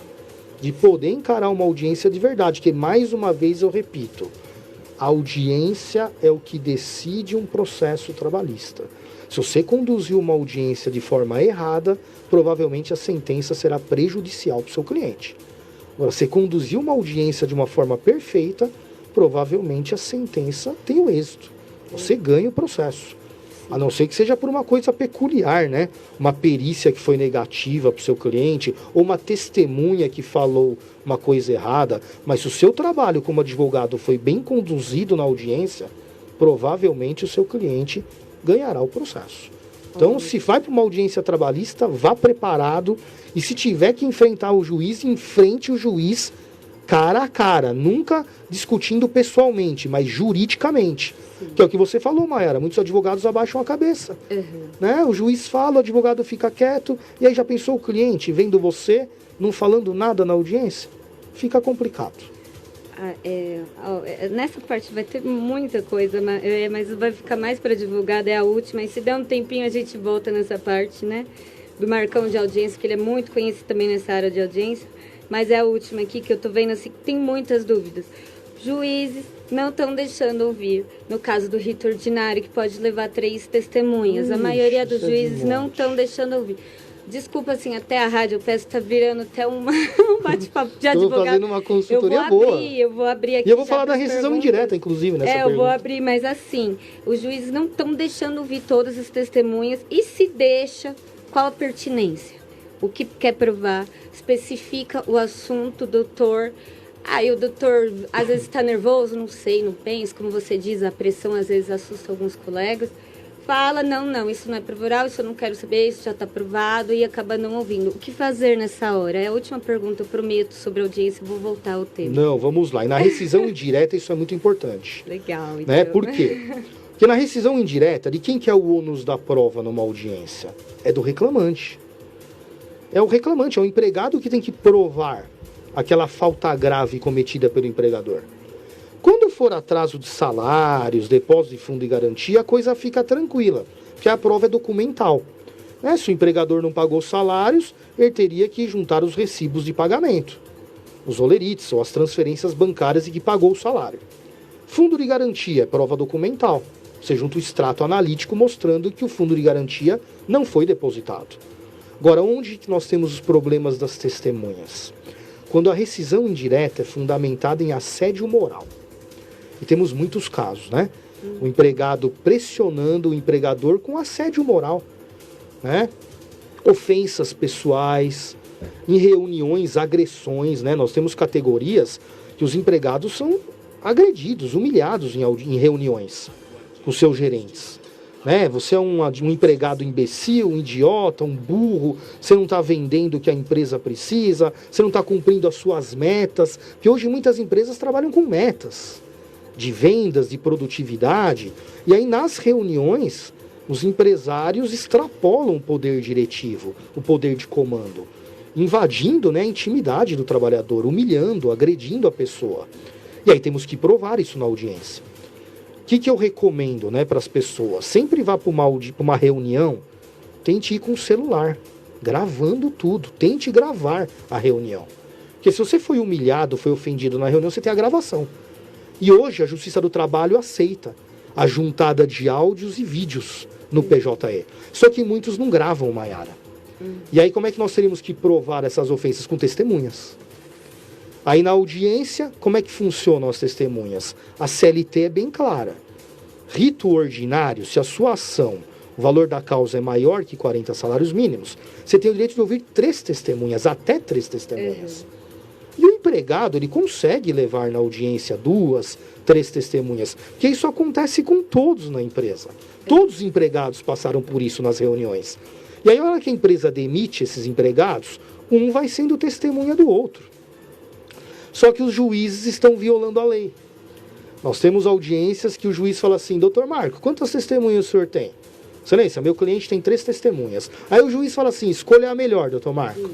de poder encarar uma audiência de verdade, que mais uma vez eu repito, a audiência é o que decide um processo trabalhista. Se você conduziu uma audiência de forma errada, provavelmente a sentença será prejudicial para o seu cliente. Agora, se conduziu uma audiência de uma forma perfeita, provavelmente a sentença tem o êxito. Você ganha o processo. A não ser que seja por uma coisa peculiar, né? Uma perícia que foi negativa para o seu cliente, ou uma testemunha que falou uma coisa errada. Mas se o seu trabalho como advogado foi bem conduzido na audiência, provavelmente o seu cliente ganhará o processo. Então, se vai para uma audiência trabalhista, vá preparado. E se tiver que enfrentar o juiz, enfrente o juiz cara a cara, nunca discutindo pessoalmente, mas juridicamente. Que é o que você falou, Maiara, muitos advogados abaixam a cabeça. Né? O juiz fala, o advogado fica quieto, e aí já pensou o cliente, vendo você, não falando nada na audiência? Fica complicado. Nessa parte vai ter muita coisa, mas vai ficar mais para advogado, é a última, e se der um tempinho a gente volta nessa parte, né? Do Marcão de audiência, que ele é muito conhecido também nessa área de audiência. Mas é a última aqui que eu tô vendo assim, tem muitas dúvidas. Juízes não estão deixando ouvir. No caso do rito ordinário, que pode levar 3 testemunhas. A maioria dos juízes não estão deixando ouvir. Desculpa, assim, até a rádio, eu peço, tá virando até um bate-papo de advogado. Estou fazendo uma consultoria boa. Eu vou abrir aqui. E eu vou falar da rescisão indireta, inclusive, nessa pergunta. Eu vou abrir, mas assim, os juízes não estão deixando ouvir todas as testemunhas. E se deixa, qual a pertinência? O que quer provar, especifica o assunto, doutor. E o doutor às vezes está nervoso, não sei, não pensa, como você diz, a pressão às vezes assusta alguns colegas. fala, não, isso não é prova oral, isso eu não quero saber, isso já está provado, e acaba não ouvindo. O que fazer nessa hora? É a última pergunta, eu prometo, sobre a audiência, vou voltar ao tema. Não, vamos lá. E na rescisão indireta isso é muito importante. Legal, então. Né? Por quê? Porque na rescisão indireta, de quem que é o ônus da prova numa audiência? É do reclamante. É o reclamante, é o empregado que tem que provar aquela falta grave cometida pelo empregador. Quando for atraso de salários, depósito de fundo de garantia, a coisa fica tranquila, porque a prova é documental. Né? Se o empregador não pagou salários, ele teria que juntar os recibos de pagamento, os olerites ou as transferências bancárias de que pagou o salário. Fundo de garantia é prova documental. Você junta o extrato analítico mostrando que o fundo de garantia não foi depositado. Agora, onde que nós temos os problemas das testemunhas? Quando a rescisão indireta é fundamentada em assédio moral. E temos muitos casos, né? O empregado pressionando o empregador com assédio moral, né? Ofensas pessoais, em reuniões, agressões, né? Nós temos categorias que os empregados são agredidos, humilhados em reuniões com seus gerentes. Né? Você é um empregado imbecil, um idiota, um burro, você não está vendendo o que a empresa precisa, você não está cumprindo as suas metas, porque hoje muitas empresas trabalham com metas de vendas, de produtividade, e aí nas reuniões os empresários extrapolam o poder diretivo, o poder de comando, invadindo, né, a intimidade do trabalhador, humilhando, agredindo a pessoa. E aí temos que provar isso na audiência. O que eu recomendo, né, para as pessoas? Sempre vá para uma reunião, tente ir com o celular, gravando tudo. Tente gravar a reunião. Porque se você foi humilhado, foi ofendido na reunião, você tem a gravação. E hoje a Justiça do Trabalho aceita a juntada de áudios e vídeos no PJE. Só que muitos não gravam, Maiara. E aí como é que nós teríamos que provar essas ofensas? Com testemunhas. Aí na audiência, como é que funcionam as testemunhas? A CLT é bem clara. Rito ordinário, se a sua ação, o valor da causa é maior que 40 salários mínimos, você tem o direito de ouvir 3 testemunhas, até 3 testemunhas. E o empregado, ele consegue levar na audiência 2, 3 testemunhas, porque isso acontece com todos na empresa. Todos os empregados passaram por isso nas reuniões. E aí, a hora que a empresa demite esses empregados, um vai sendo testemunha do outro. Só que os juízes estão violando a lei. Nós temos audiências que o juiz fala assim: doutor Marco, quantas testemunhas o senhor tem? Excelência, meu cliente tem 3 testemunhas. Aí o juiz fala assim: escolha a melhor, doutor Marco.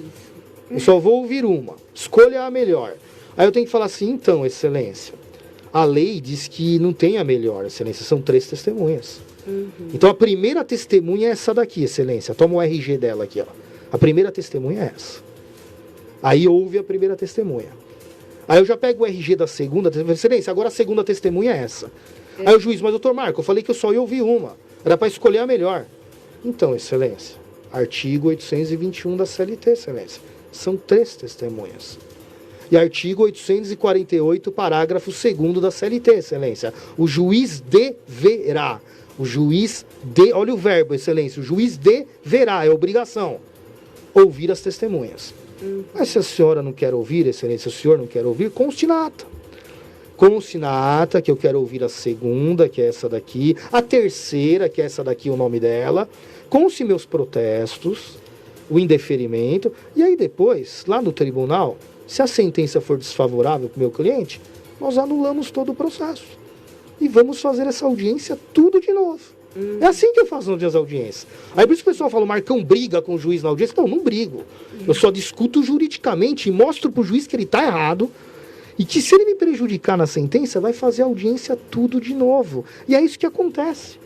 Eu só vou ouvir uma. Escolha a melhor. Aí eu tenho que falar assim: então, excelência, a lei diz que não tem a melhor, excelência, são 3 testemunhas. Então a primeira testemunha é essa daqui, excelência. Toma o RG dela aqui, ó. A primeira testemunha é essa. Aí ouve a primeira testemunha. Aí eu já pego o RG da segunda testemunha. Excelência, agora a segunda testemunha é essa. Aí o juiz: mas doutor Marco, eu falei que eu só ia ouvir uma. Era para escolher a melhor. Então, excelência, artigo 821 da CLT, excelência. São 3 testemunhas. E artigo 848, parágrafo 2º da CLT, excelência. O juiz deverá. O juiz olha o verbo, excelência. O juiz deverá, é obrigação, ouvir as testemunhas. Mas se a senhora não quer ouvir, excelência, se o senhor não quer ouvir, conste na ata. Conste na ata que eu quero ouvir a segunda, que é essa daqui, a terceira, que é essa daqui, o nome dela. Conste meus protestos, o indeferimento. E aí depois, lá no tribunal, se a sentença for desfavorável para o meu cliente, nós anulamos todo o processo. E vamos fazer essa audiência tudo de novo. É assim que eu faço nas audiências. Aí por isso que o pessoal fala: o Marcão briga com o juiz na audiência. Não brigo. Eu só discuto juridicamente e mostro pro juiz que ele está errado e que se ele me prejudicar na sentença, vai fazer a audiência tudo de novo. E é isso que acontece.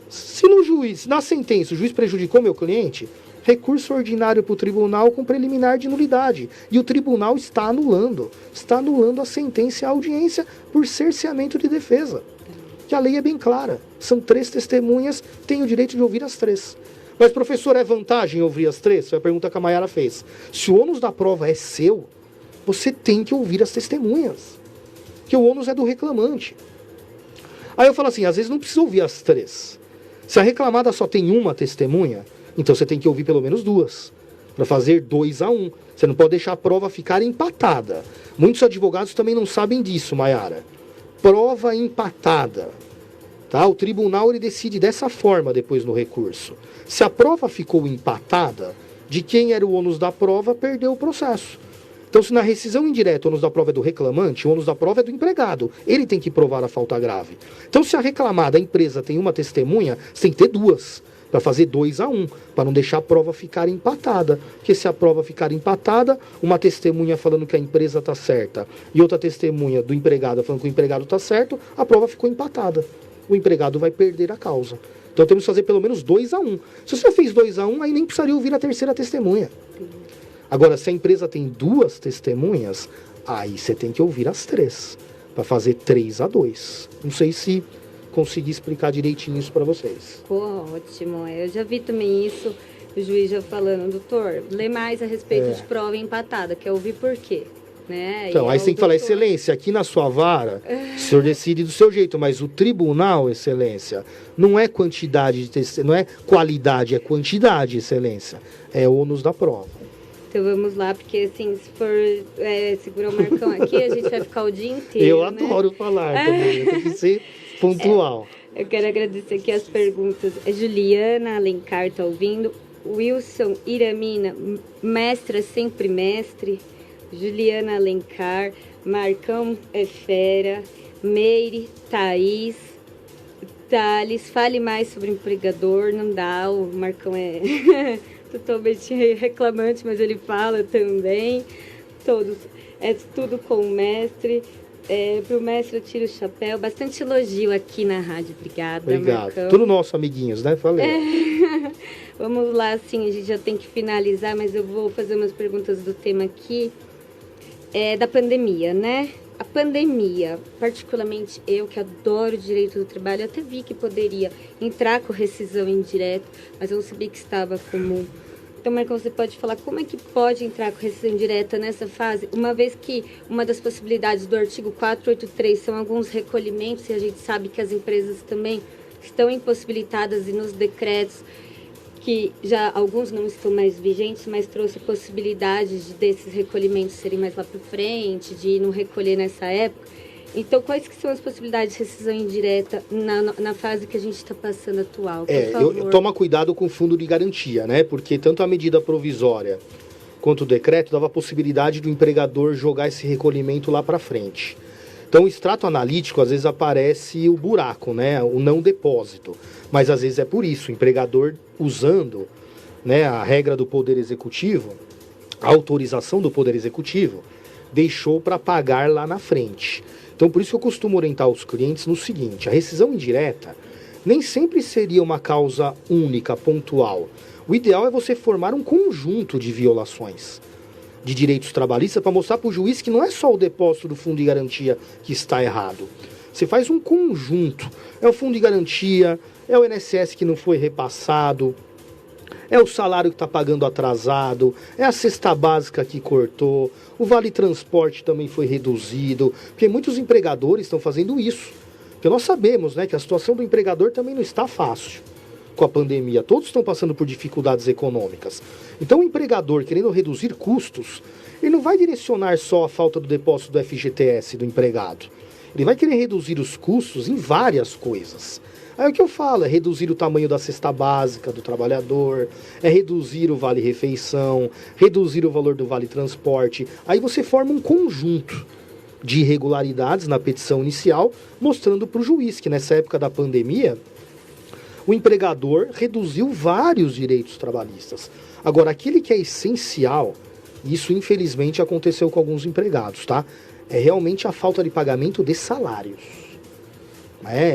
Se no juiz, na sentença, o juiz prejudicou meu cliente, recurso ordinário para o tribunal com preliminar de nulidade. E o tribunal está anulando a sentença e a audiência por cerceamento de defesa. Que a lei é bem clara. São 3 testemunhas, tem o direito de ouvir as 3. Mas, professor, é vantagem ouvir as 3? Foi a pergunta que a Maiara fez. Se o ônus da prova é seu, você tem que ouvir as testemunhas. Porque o ônus é do reclamante. Aí eu falo assim: às vezes não precisa ouvir as 3. Se a reclamada só tem uma testemunha, então você tem que ouvir pelo menos 2. Para fazer 2-1. Você não pode deixar a prova ficar empatada. Muitos advogados também não sabem disso, Maiara. Prova empatada. Tá? O tribunal ele decide dessa forma depois no recurso. Se a prova ficou empatada, de quem era o ônus da prova, perdeu o processo. Então, se na rescisão indireta o ônus da prova é do reclamante, o ônus da prova é do empregado. Ele tem que provar a falta grave. Então, se a reclamada, a empresa, tem uma testemunha, você tem que ter duas, para fazer 2-1, para não deixar a prova ficar empatada. Porque se a prova ficar empatada, uma testemunha falando que a empresa está certa e outra testemunha do empregado falando que o empregado está certo, a prova ficou empatada. O empregado vai perder a causa. Então, temos que fazer pelo menos 2-1. Se você fez 2-1, aí nem precisaria ouvir a terceira testemunha. Agora, se a empresa tem duas testemunhas, aí você tem que ouvir as 3, para fazer 3-2. Não sei se consegui explicar direitinho isso para vocês. Pô, ótimo. Eu já vi também isso, o juiz já falando, doutor, lê mais a respeito de prova empatada, quer ouvir por quê? Né? Então, aí você tem que falar, excelência, aqui na sua vara, o senhor decide do seu jeito, mas o tribunal, excelência, não é quantidade de não é qualidade, é quantidade, excelência. É ônus da prova. Então vamos lá, porque assim, se for segurar o Marcão aqui, a gente vai ficar o dia inteiro. Eu adoro falar também, tem que ser pontual. Eu quero agradecer aqui as perguntas. A Juliana Alencar está ouvindo. Wilson Iramina, mestra sempre mestre. Juliana Alencar, Marcão é fera. Meire, Thaís, Thales, fale mais sobre o empregador. Não dá, o Marcão é totalmente reclamante, mas ele fala também. Todos, é tudo com o mestre. Para o mestre eu tiro o chapéu. Bastante elogio aqui na rádio. Obrigada, obrigado. Marcão. Tudo nosso, amiguinhos, né? Falei. Vamos lá, assim, a gente já tem que finalizar, mas eu vou fazer umas perguntas do tema aqui. Da pandemia, né? A pandemia, particularmente eu que adoro o direito do trabalho, eu até vi que poderia entrar com rescisão indireta, mas eu não sabia que estava comum. Então, Marcão, você pode falar como é que pode entrar com rescisão indireta nessa fase, uma vez que uma das possibilidades do artigo 483 são alguns recolhimentos, e a gente sabe que as empresas também estão impossibilitadas e nos decretos, que já alguns não estão mais vigentes, mas trouxe possibilidades desses recolhimentos serem mais lá para frente, de não recolher nessa época. Então, quais que são as possibilidades de rescisão indireta na fase que a gente está passando atual? Por favor. Toma cuidado com o fundo de garantia, né? Porque tanto a medida provisória quanto o decreto dava a possibilidade do empregador jogar esse recolhimento lá para frente. Então, o extrato analítico, às vezes aparece o buraco, né? O não depósito. Mas, às vezes, é por isso. O empregador, usando, né, a regra do Poder Executivo, a autorização do Poder Executivo, deixou para pagar lá na frente. Então, por isso que eu costumo orientar os clientes no seguinte: a rescisão indireta nem sempre seria uma causa única, pontual. O ideal é você formar um conjunto de violações de direitos trabalhistas para mostrar para o juiz que não é só o depósito do fundo de garantia que está errado. Você faz um conjunto. É o fundo de garantia, é o INSS que não foi repassado, é o salário que está pagando atrasado, é a cesta básica que cortou, o vale-transporte também foi reduzido, porque muitos empregadores estão fazendo isso. Porque nós sabemos, né, que a situação do empregador também não está fácil com a pandemia. Todos estão passando por dificuldades econômicas. Então, o empregador, querendo reduzir custos, ele não vai direcionar só a falta do depósito do FGTS do empregado. Ele vai querer reduzir os custos em várias coisas. Aí o que eu falo é reduzir o tamanho da cesta básica do trabalhador, é reduzir o vale-refeição, reduzir o valor do vale-transporte. Aí você forma um conjunto de irregularidades na petição inicial, mostrando para o juiz que nessa época da pandemia, o empregador reduziu vários direitos trabalhistas. Agora, aquele que é essencial, isso infelizmente aconteceu com alguns empregados, tá? É realmente a falta de pagamento de salários.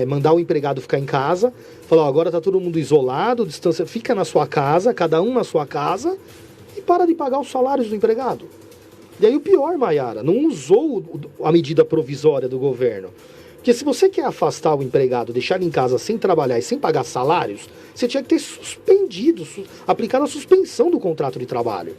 Mandar o empregado ficar em casa, falar, agora está todo mundo isolado, distância, fica na sua casa, cada um na sua casa, e para de pagar os salários do empregado. E aí o pior, Maiara, não usou a medida provisória do governo. Porque se você quer afastar o empregado, deixar ele em casa sem trabalhar e sem pagar salários, você tinha que ter suspendido, aplicado a suspensão do contrato de trabalho.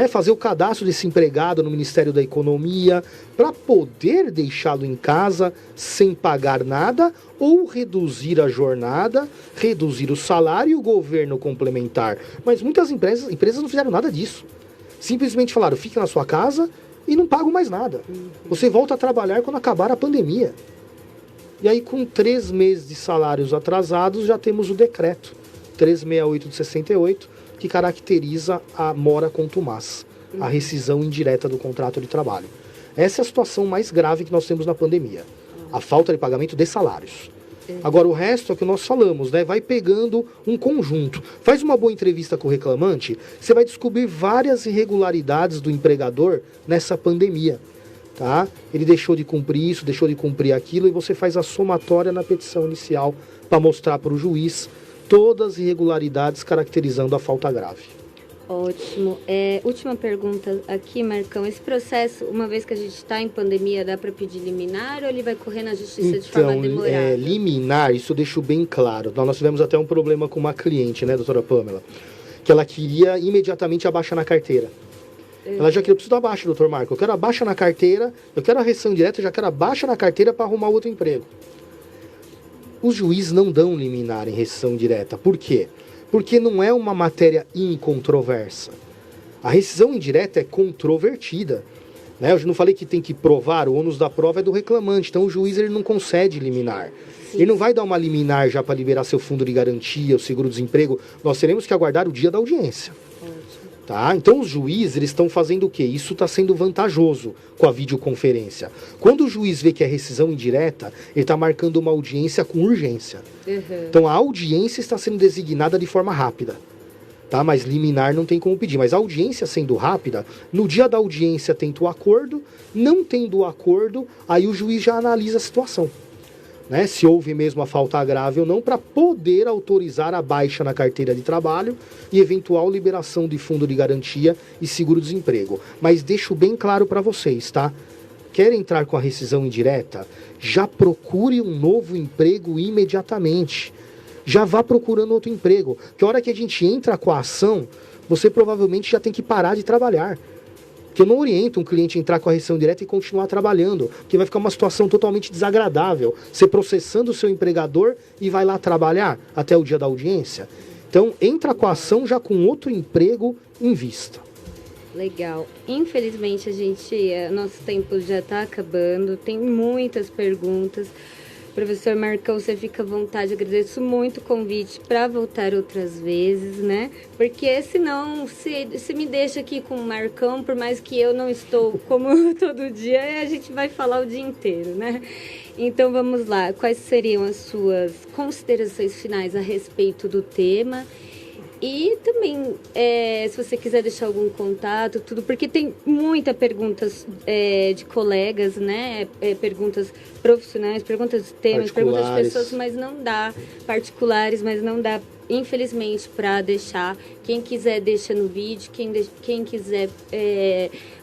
Fazer o cadastro desse empregado no Ministério da Economia para poder deixá-lo em casa sem pagar nada ou reduzir a jornada, reduzir o salário e o governo complementar. Mas muitas empresas não fizeram nada disso. Simplesmente falaram, fique na sua casa e não pagam mais nada. Você volta a trabalhar quando acabar a pandemia. E aí, com 3 meses de salários atrasados, já temos o decreto 368 de 68, que caracteriza a mora contumaz, a rescisão indireta do contrato de trabalho. Essa é a situação mais grave que nós temos na pandemia, a falta de pagamento de salários. Agora, o resto é o que nós falamos, né? Vai pegando um conjunto. Faz uma boa entrevista com o reclamante, você vai descobrir várias irregularidades do empregador nessa pandemia. Tá? Ele deixou de cumprir isso, deixou de cumprir aquilo, e você faz a somatória na petição inicial para mostrar para o juiz todas as irregularidades caracterizando a falta grave. Ótimo. Última pergunta aqui, Marcão. Esse processo, uma vez que a gente está em pandemia, dá para pedir liminar ou ele vai correr na justiça de forma demorada? Liminar, isso eu deixo bem claro. Nós tivemos até um problema com uma cliente, né, doutora Pamela? Que ela queria imediatamente a baixa na carteira. Ela já queria, eu preciso da baixa, doutor Marco. Eu quero a baixa na carteira, eu quero a rescisão direta, eu já quero a baixa na carteira para arrumar outro emprego. Os juízes não dão liminar em rescisão direta. Por quê? Porque não é uma matéria incontroversa. A rescisão indireta é controvertida. Né? Eu não falei que tem que provar, o ônus da prova é do reclamante. Então o juiz ele não concede liminar. Ele não vai dar uma liminar já para liberar seu fundo de garantia, o seguro-desemprego. Nós teremos que aguardar o dia da audiência. Tá? Então os juízes eles estão fazendo o quê? Isso está sendo vantajoso com a videoconferência. Quando o juiz vê que é rescisão indireta, ele está marcando uma audiência com urgência. Então a audiência está sendo designada de forma rápida. Tá? Mas liminar não tem como pedir. Mas a audiência sendo rápida, no dia da audiência tenta o acordo, não tendo o acordo, aí o juiz já analisa a situação. Né, se houve mesmo a falta grave ou não, para poder autorizar a baixa na carteira de trabalho e eventual liberação de fundo de garantia e seguro-desemprego. Mas deixo bem claro para vocês, tá? Quer entrar com a rescisão indireta? Já procure um novo emprego imediatamente. Já vá procurando outro emprego. Que a hora que a gente entra com a ação, você provavelmente já tem que parar de trabalhar. Que eu não oriento um cliente a entrar com a rescisão direta e continuar trabalhando, porque vai ficar uma situação totalmente desagradável. Você processando o seu empregador e vai lá trabalhar até o dia da audiência. Então, entra com a ação já com outro emprego em vista. Legal. Infelizmente, nosso tempo já está acabando, tem muitas perguntas. Professor Marcão, você fica à vontade, agradeço muito o convite para voltar outras vezes, né? Porque senão, se me deixa aqui com o Marcão, por mais que eu não estou como todo dia, a gente vai falar o dia inteiro, né? Então vamos lá, quais seriam as suas considerações finais a respeito do tema? E também, se você quiser deixar algum contato, tudo, porque tem muitas perguntas de colegas, né? Perguntas profissionais, perguntas de temas, perguntas de pessoas, mas não dá, particulares, mas não dá, infelizmente, para deixar. Quem quiser, deixa no vídeo, quem quiser,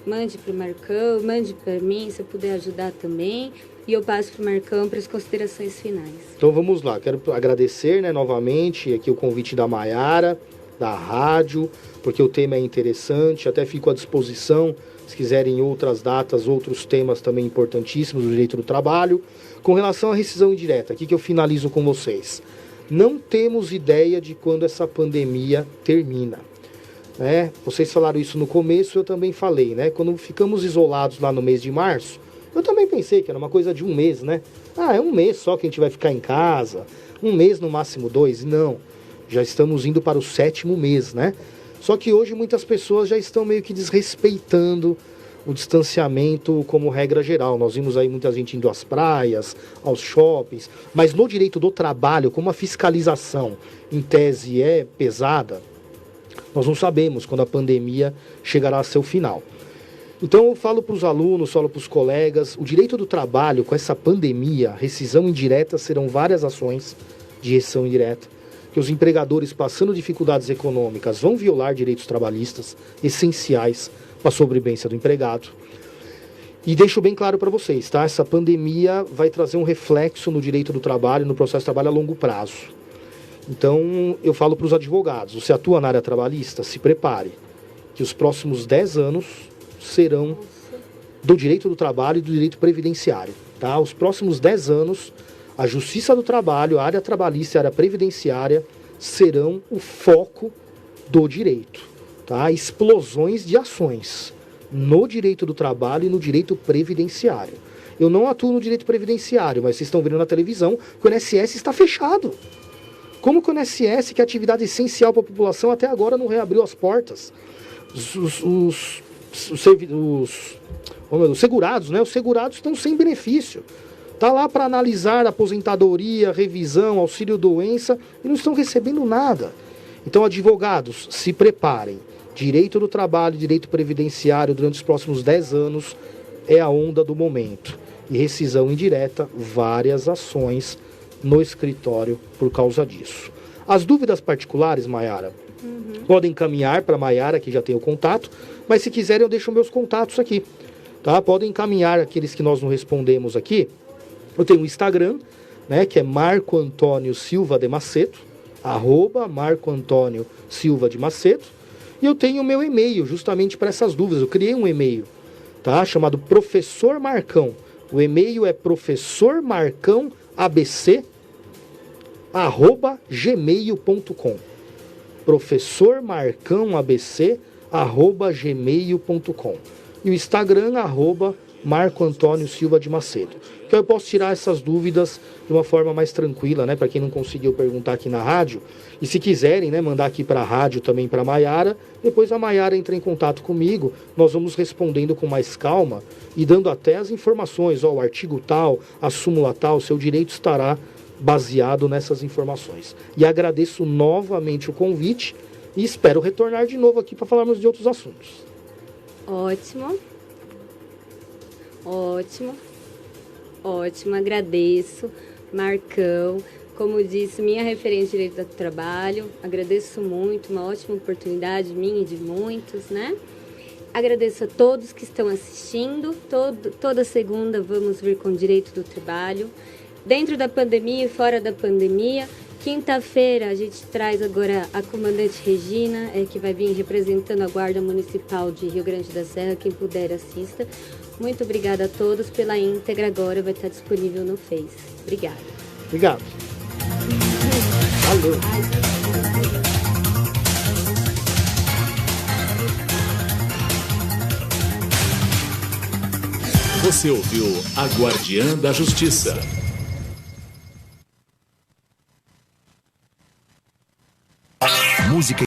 mande para o Marcão, mande para mim, se eu puder ajudar também. E eu passo para o Marcão para as considerações finais. Então vamos lá, quero agradecer, né, novamente aqui o convite da Maiara, da rádio, porque o tema é interessante, até fico à disposição, se quiserem outras datas, outros temas também importantíssimos do direito do trabalho. Com relação à rescisão indireta, aqui que eu finalizo com vocês. Não temos ideia de quando essa pandemia termina. Né? Vocês falaram isso no começo, eu também falei, né? Quando ficamos isolados lá no mês de março, eu também pensei que era uma coisa de um mês, né? É um mês só que a gente vai ficar em casa, um mês no máximo 2. Não, já estamos indo para o 7º mês, né? Só que hoje muitas pessoas já estão meio que desrespeitando o distanciamento como regra geral. Nós vimos aí muita gente indo às praias, aos shoppings, mas no direito do trabalho, como a fiscalização em tese é pesada, nós não sabemos quando a pandemia chegará a seu final. Então eu falo para os alunos, falo para os colegas, o direito do trabalho com essa pandemia, rescisão indireta, serão várias ações de rescisão indireta, que os empregadores passando dificuldades econômicas vão violar direitos trabalhistas essenciais para a sobrevivência do empregado. E deixo bem claro para vocês, tá? Essa pandemia vai trazer um reflexo no direito do trabalho, no processo de trabalho a longo prazo. Então eu falo para os advogados, você atua na área trabalhista, se prepare, que os próximos 10 anos serão do direito do trabalho e do direito previdenciário. Tá? Os próximos 10 anos, a Justiça do Trabalho, a área trabalhista e a área previdenciária serão o foco do direito. Tá? Explosões de ações no direito do trabalho e no direito previdenciário. Eu não atuo no direito previdenciário, mas vocês estão vendo na televisão que o INSS está fechado. Como que o INSS, que é atividade essencial para a população, até agora não reabriu as portas? Os segurados, né? Os segurados estão sem benefício. Está lá para analisar aposentadoria, revisão, auxílio-doença e não estão recebendo nada. Então, advogados, se preparem. Direito do trabalho, direito previdenciário durante os próximos 10 anos é a onda do momento. E rescisão indireta, várias ações no escritório por causa disso. As dúvidas particulares, Maiara, podem encaminhar para a Maiara, que já tem o contato, mas se quiserem eu deixo meus contatos aqui. Tá? Podem encaminhar aqueles que nós não respondemos aqui. Eu tenho um Instagram, né, que é Marco Antônio Silva de Macedo, @Marco Antônio Silva de Macedo. E eu tenho o meu e-mail, justamente para essas dúvidas. Eu criei um e-mail, tá, chamado Professor Marcão. O e-mail é professormarcãoabc@gmail.com. professormarcãoabc@gmail.com. E o Instagram, Marco Antônio Silva de Macedo. Então eu posso tirar essas dúvidas de uma forma mais tranquila, né? Para quem não conseguiu perguntar aqui na rádio. E se quiserem, né, mandar aqui para a rádio também para a Maiara, depois a Maiara entra em contato comigo, nós vamos respondendo com mais calma e dando até as informações, ó, o artigo tal, a súmula tal, seu direito estará baseado nessas informações. E agradeço novamente o convite e espero retornar de novo aqui para falarmos de outros assuntos. Ótimo, agradeço, Marcão, como disse, minha referência de direito do trabalho, agradeço muito, uma ótima oportunidade minha e de muitos, né? Agradeço a todos que estão assistindo, toda segunda vamos vir com direito do trabalho, dentro da pandemia e fora da pandemia. Quinta-feira a gente traz agora a comandante Regina, que vai vir representando a Guarda Municipal de Rio Grande da Serra, quem puder assista. Muito obrigada a todos pela íntegra, agora vai estar disponível no Face. Obrigada. Obrigado. Valeu. Você ouviu a Guardiã da Justiça. Música